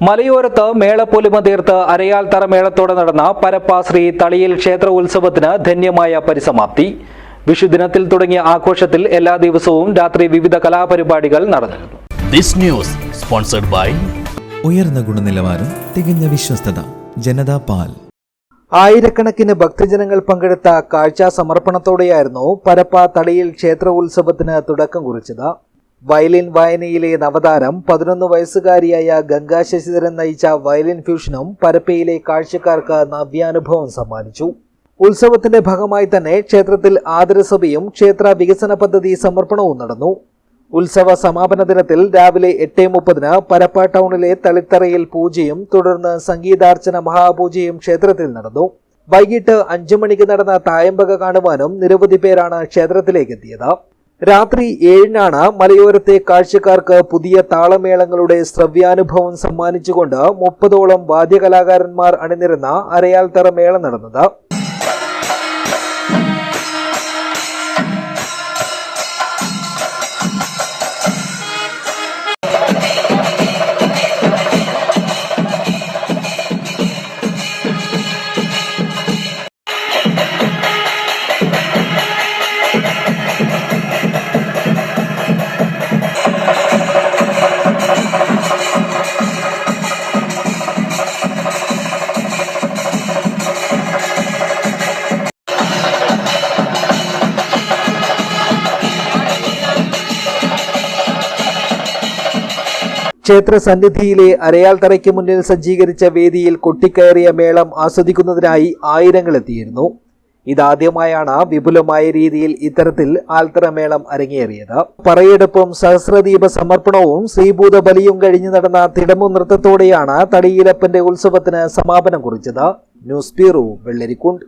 മലയോരത്ത് മേളപ്പൊലിമ തീർത്ത് അരയാൽത്തറ മേളത്തോടെ നടന്ന പരപ്പ ശ്രീ തളിയിൽ ക്ഷേത്ര ഉത്സവത്തിന് ധന്യമായ പരിസമാപ്തി. വിഷുദിനത്തിൽ തുടങ്ങിയ ആഘോഷത്തിൽ എല്ലാ ദിവസവും രാത്രി വിവിധ കലാപരിപാടികൾ നടന്നിരുന്നു. ഉയർന്ന ഗുണനിലവാരം, തികഞ്ഞ വിശ്വസ്തത, ജനതാ പാൽ. ആയിരക്കണക്കിന് ഭക്തജനങ്ങൾ പങ്കെടുത്ത കാഴ്ചാ സമർപ്പണത്തോടെയായിരുന്നു പരപ്പ തളിയിൽ ക്ഷേത്ര ഉത്സവത്തിന് തുടക്കം കുറിച്ചത്. വയലിൻ വായനയിലെ നവതാരം 11 വയസ്സുകാരിയായ ഗംഗാ ശശിധരൻ നയിച്ച വയലിൻ ഫ്യൂഷനും പരപ്പയിലെ കാഴ്ചക്കാർക്ക് നവ്യാനുഭവം സമ്മാനിച്ചു. ഉത്സവത്തിന്റെ ഭാഗമായി തന്നെ ക്ഷേത്രത്തിൽ ആദരസഭയും ക്ഷേത്ര വികസന പദ്ധതി സമർപ്പണവും നടന്നു. ഉത്സവ സമാപന ദിനത്തിൽ രാവിലെ 8:30 പരപ്പ ടൗണിലെ തളിത്തറയിൽ പൂജയും തുടർന്ന് സംഗീതാർച്ചന മഹാപൂജയും ക്ഷേത്രത്തിൽ നടന്നു. വൈകിട്ട് 5 മണിക്ക് നടന്ന തായമ്പക കാണുവാനും നിരവധി പേരാണ് ക്ഷേത്രത്തിലേക്ക് എത്തിയത്. രാത്രി 7-നാണ് മലയോരത്തെ കാഴ്ചക്കാർക്ക് പുതിയ താളമേളങ്ങളുടെ ശ്രവ്യാനുഭവം സമ്മാനിച്ചുകൊണ്ട് 30ഓളം വാദ്യകലാകാരന്മാർ അണിനിരന്ന അരയാൽത്തറ മേള നടന്നത്. ക്ഷേത്ര സന്നിധിയിലെ അരയാൽത്തറയ്ക്ക് മുന്നിൽ സജ്ജീകരിച്ച വേദിയിൽ കൊട്ടിക്കയറിയ മേളം ആസ്വദിക്കുന്നതിനായി ആയിരങ്ങൾ എത്തിയിരുന്നു. ഇതാദ്യമായാണ് വിപുലമായ രീതിയിൽ ഇത്തരത്തിൽ ആൽത്തറ മേളം അരങ്ങേറിയത്. പറയെടുപ്പും സഹസ്രദീപ സമർപ്പണവും ശ്രീഭൂത ബലിയും കഴിഞ്ഞു നടന്ന തിടമ്പു നൃത്തത്തോടെയാണ് തളിയിലപ്പന്റെ ഉത്സവത്തിന് സമാപനം കുറിച്ചത്. News bureau, Vellarikundu.